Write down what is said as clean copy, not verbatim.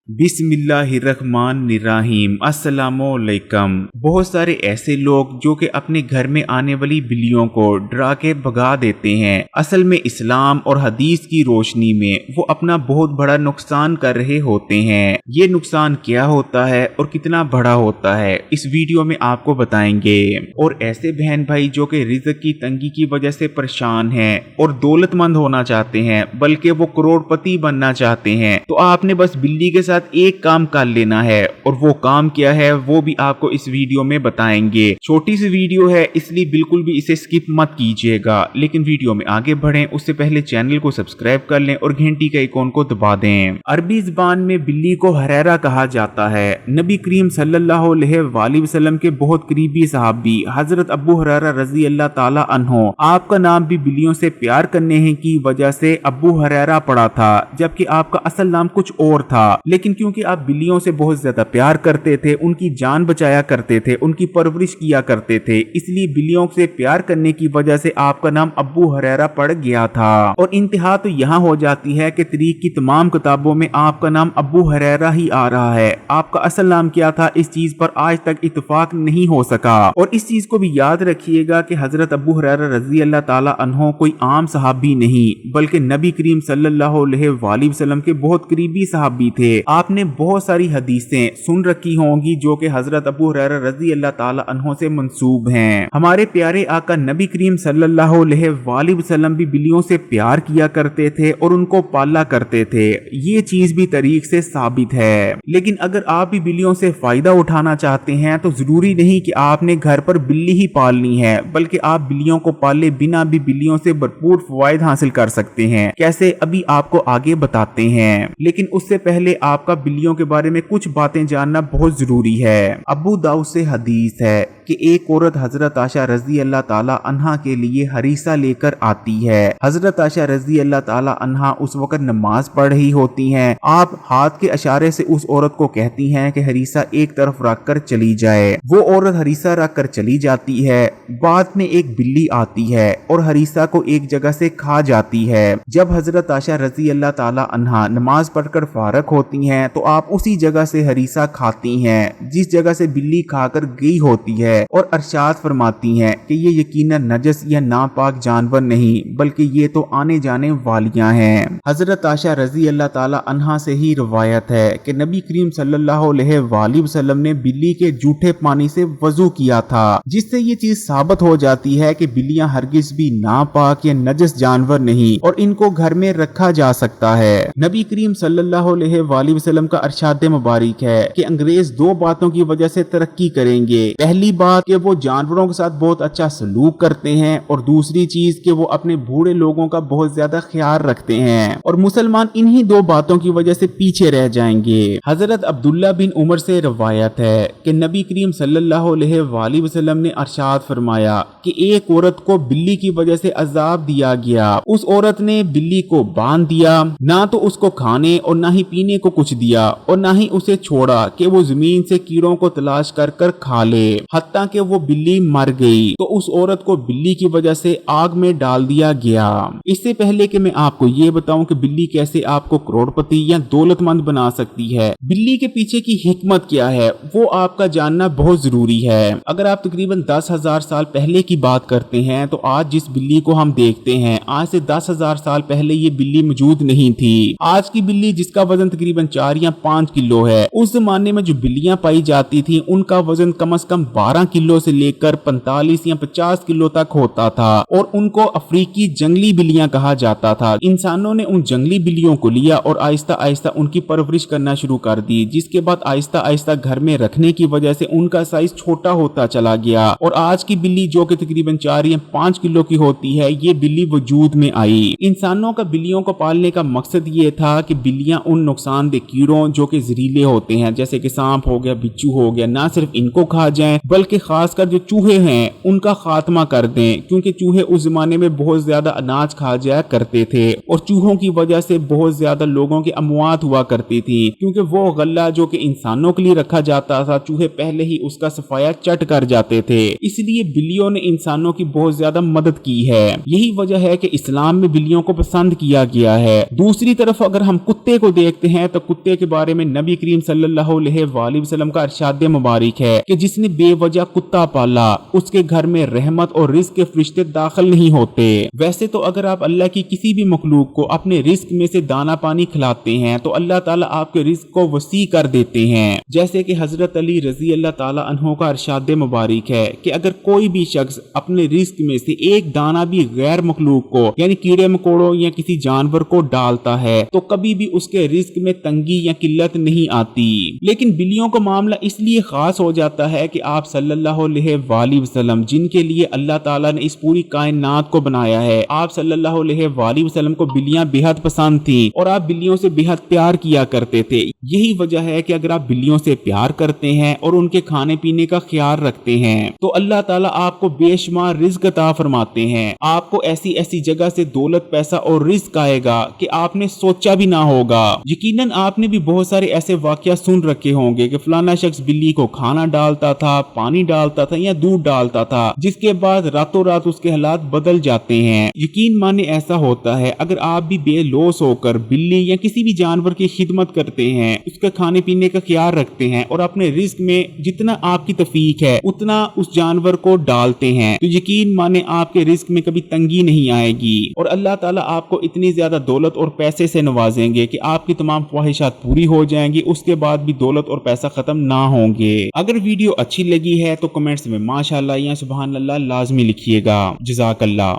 बिस्मिल्लाहिर्रहमानिर्रहीम। अस्सलामुअलैकुम। बहुत सारे ऐसे लोग जो कि अपने घर में आने वाली बिल्लियों को डरा के भगा देते हैं। असल में इस्लाम और हदीस की रोशनी में वो अपना बहुत बड़ा नुकसान कर रहे होते हैं। ये नुकसान क्या होता है और कितना बड़ा होता है, इस वीडियो में आपको बताएंगे। और ऐसे बहन भाई जो कि रिज़्क की तंगी की वजह से परेशान हैं और दौलतमंद होना चाहते हैं, बल्कि वो करोड़पति बनना चाहते हैं, तो आपने बस बिल्ली के साथ एक काम कर लेना है। और वो काम क्या है वो भी आपको इस वीडियो में बताएंगे। छोटी सी वीडियो है इसलिए बिल्कुल भी इसे स्किप मत कीजिएगा। लेकिन वीडियो में आगे बढ़ें उससे पहले चैनल को सब्सक्राइब कर लें और घंटी के आइकॉन को दबा दें। अरबी ज़बान में बिल्ली को हरैरा कहा जाता है। नबी करीम सल्लल्लाहु अलैहि वसल्लम के बहुत करीबी सहाबी हजरत अबू हुरैरा रज़ी अल्लाह ताला अन्हो, आपका नाम भी बिल्लियों से प्यार करने की वजह से अबू हुरैरा पड़ा था, जबकि आपका असल नाम कुछ और था। लेकिन क्योंकि आप बिल्लियों से बहुत ज्यादा प्यार करते थे, उनकी जान बचाया करते थे, उनकी परवरिश किया करते थे, इसलिए बिल्लियों से प्यार करने की वजह से आपका नाम अबू हुरैरा पड़ गया था। और इंतहा तो यहाँ हो जाती है कि तरीक की तमाम किताबों में आपका नाम अबू हुरैरा ही आ रहा है। आपका असल नाम क्या था, इस चीज पर आज तक इत्तेफाक नहीं हो सका। और इस चीज को भी याद रखिएगा कि हजरत अबू हुरैरा रज़ी अल्लाह ताला अन्हो कोई आम सहाबी नहीं, बल्कि नबी करीम सल्लल्लाहु अलैहि वसल्लम के बहुत करीबी सहाबी थे। आपने बहुत सारी हदीसें सुन रखी होंगी जो कि हजरत अबू हुरैरा रज़ी अल्लाह ताला अन्हो से मंसूब हैं। हमारे प्यारे आका नबी करीम सल्लल्लाहु अलैहि वसल्लम भी बिल्लियों से प्यार किया करते थे और उनको पाला करते थे। ये चीज भी तारीख से साबित है। लेकिन अगर आप भी बिल्लियों से फायदा उठाना चाहते हैं तो जरूरी नहीं कि आपने घर पर बिल्ली ही पालनी है, बल्कि आप बिल्लियों को पाले बिना भी बिल्लियों से भरपूर फवायद हासिल कर सकते हैं। कैसे, अभी आपको आगे बताते हैं। लेकिन उससे पहले आपका बिल्लियों के बारे में कुछ बातें जानना बहुत जरूरी है। अबू दाऊद से हदीस है कि एक औरत हजरत आशा रजी अल्लाह ताला अन्हा के लिए हरीसा लेकर आती है। हजरत आशा रजी अल्लाह ताला अन्हा उस वक्त नमाज पढ़ रही होती हैं। आप हाथ के इशारे से उस औरत को कहती हैं कि हरीसा एक तरफ रख कर चली जाए। वो औरत हरीसा रख कर चली जाती है। बाद में एक बिल्ली आती है और हरीसा को एक जगह से खा जाती है। जब हजरत आशा रजी अल्लाह ताला अन्हा नमाज पढ़कर फारग होती हैं तो आप उसी जगह से हरीसा खाती हैं जिस जगह से बिल्ली खाकर गई होती है, और अरशाद फरमाती हैं कि ये यकीनन नजस या नापाक जानवर नहीं, बल्कि ये तो आने जाने वालियां हैं। हजरत आशा रजी अल्लाह ताला अन्हा से ही रवायत है कि नबी करीम सल्लल्लाहु अलैहि वसल्लम ने बिल्ली के जूठे पानी से वजू किया था, जिससे ये चीज साबित हो जाती है कि बिल्लियां हरगिज भी नापाक या नजस जानवर नहीं और इनको घर में रखा जा सकता है। नबी करीम सल्लल्लाहु अलैहि वसल्लम का अरशाद मुबारक है कि अंग्रेज दो बातों की वजह से तरक्की करेंगे। पहली बात कि वो जानवरों के साथ बहुत अच्छा सलूक करते हैं, और दूसरी चीज कि वो अपने बूढ़े लोगों का बहुत ज्यादा ख्याल रखते हैं। और मुसलमान इन्हीं दो बातों की वजह से पीछे रह जाएंगे। हजरत अब्दुल्ला बिन उमर से रवायत है कि नबी करीम सल्लल्लाहु अलैहि वसल्लम ने अरशाद फरमाया कि एक औरत को बिल्ली की वजह से अजाब दिया गया। उस औरत ने बिल्ली को बांध दिया, ना तो उसको खाने और ना ही पीने को कुछ दिया, और ना ही उसे छोड़ा कि वो जमीन से कीड़ों को तलाश कर कर खा ले, हत्ता कि वो बिल्ली मर गई। तो उस औरत को बिल्ली की वजह से आग में डाल दिया गया। इससे पहले कि मैं आपको ये बताऊं कि बिल्ली कैसे आपको करोड़पति या दौलतमंद बना सकती है, बिल्ली के पीछे की हिकमत क्या है, वो आपका जानना बहुत जरूरी है। अगर आप तकरीबन 10,000 साल पहले की बात करते हैं तो आज जिस बिल्ली को हम देखते हैं, आज से 10,000 साल पहले ये बिल्ली मौजूद नहीं थी। आज की बिल्ली जिसका वजन तकरीबन 4 या 5 किलो है, उस जमाने में जो बिल्लियां पाई जाती थी उनका वजन कम से कम 12 किलो से लेकर 45 या 50 किलो तक होता था, और उनको अफ्रीकी जंगली बिल्लियां कहा जाता था। इंसानों ने उन जंगली बिल्लियों को लिया और आहिस्ता आहिस्ता उनकी परवरिश करना शुरू कर दी, जिसके बाद आहिस्ता आहिस्ता घर में रखने की वजह से उनका साइज छोटा होता चला गया, और आज की बिल्ली जो कि तकरीबन 4 या 5 किलो की होती है, ये बिल्ली वजूद में आई। इंसानों का बिल्लियों को पालने का मकसद ये था कि बिल्लियां उन नुकसानदेह कीड़ों जो कि जहरीले होते हैं, जैसे कि सांप हो गया, बिच्छू हो गया, ना सिर्फ इनको खा जाएं बल्कि खासकर जो चूहे हैं उनका खात्मा कर दें, क्योंकि चूहे उस जमाने में बहुत ज्यादा अनाज खा जाया करते थे, और चूहों की वजह से बहुत ज्यादा लोगों की अमवात हुआ करती थी, क्योंकि वो गल्ला जो कि इंसानों के लिए रखा जाता था, चूहे पहले ही उसका सफाया चट कर जाते थे। इसलिए बिल्लियों ने इंसानों की बहुत ज्यादा मदद की है। यही वजह है कि इस्लाम में बिल्लियों को पसंद किया गया है। दूसरी तरफ अगर हम कुत्ते को देखते हैं तो کتے کے بارے میں نبی کریم صلی اللہ علیہ وآلہ وسلم کا ارشاد مبارک ہے کہ جس نے بے وجہ کتا پالا اس کے گھر میں رحمت اور رزق کے فرشتے داخل نہیں ہوتے۔ ویسے تو اگر آپ اللہ کی کسی بھی مخلوق کو اپنے رزق میں سے دانا پانی کھلاتے ہیں تو اللہ تعالیٰ آپ کے رزق کو وسیع کر دیتے ہیں، جیسے کہ حضرت علی رضی اللہ تعالیٰ عنہ کا ارشاد مبارک ہے کہ اگر کوئی بھی شخص اپنے رزق میں سے ایک دانہ بھی غیر مخلوق کو یعنی کیڑے مکوڑوں یا کسی جانور کو ڈالتا ہے تو کبھی بھی اس کے رزق میں تنگی یا قلت نہیں آتی۔ لیکن بلیوں کا معاملہ اس لیے خاص ہو جاتا ہے کہ آپ صلی اللہ علیہ وآلہ وسلم جن کے لیے اللہ تعالیٰ نے اس پوری کائنات کو بنایا ہے، آپ صلی اللہ علیہ وآلہ وسلم کو بلیاں بے حد پسند تھیں اور آپ بلیوں سے بے حد پیار کیا کرتے تھے۔ یہی وجہ ہے کہ اگر آپ بلیوں سے پیار کرتے ہیں اور ان کے کھانے پینے کا خیال رکھتے ہیں تو اللہ تعالیٰ آپ کو بے شمار رزق عطا فرماتے ہیں۔ آپ کو ایسی ایسی جگہ سے دولت پیسہ اور رزق آئے گا کہ آپ نے سوچا بھی نہ ہوگا۔ یقیناً آپ نے بھی بہت سارے ایسے واقعہ سن رکھے ہوں گے کہ فلانا شخص بلی کو کھانا ڈالتا تھا، پانی ڈالتا تھا یا دودھ ڈالتا تھا، جس کے بعد راتوں رات اس کے حالات بدل جاتے ہیں۔ یقین مانے ایسا ہوتا ہے اگر آپ بھی بے لوث ہو کر بلی یا کسی بھی جانور کی خدمت کرتے ہیں، اس کے کھانے پینے کا خیال رکھتے ہیں اور اپنے رزق میں جتنا آپ کی توفیق ہے اتنا اس جانور کو ڈالتے ہیں تو یقین مانے آپ کے رزق میں کبھی تنگی نہیں آئے گی اور اللہ تعالیٰ آپ کو اتنی زیادہ دولت اور پیسے سے نوازیں گے کہ آپ کی تمام خواہشات پوری ہو جائیں گی، اس کے بعد بھی دولت اور پیسہ ختم نہ ہوں گے۔ اگر ویڈیو اچھی لگی ہے تو کمنٹس میں ماشاءاللہ یا سبحان اللہ لازمی لکھیے گا۔ جزاک اللہ۔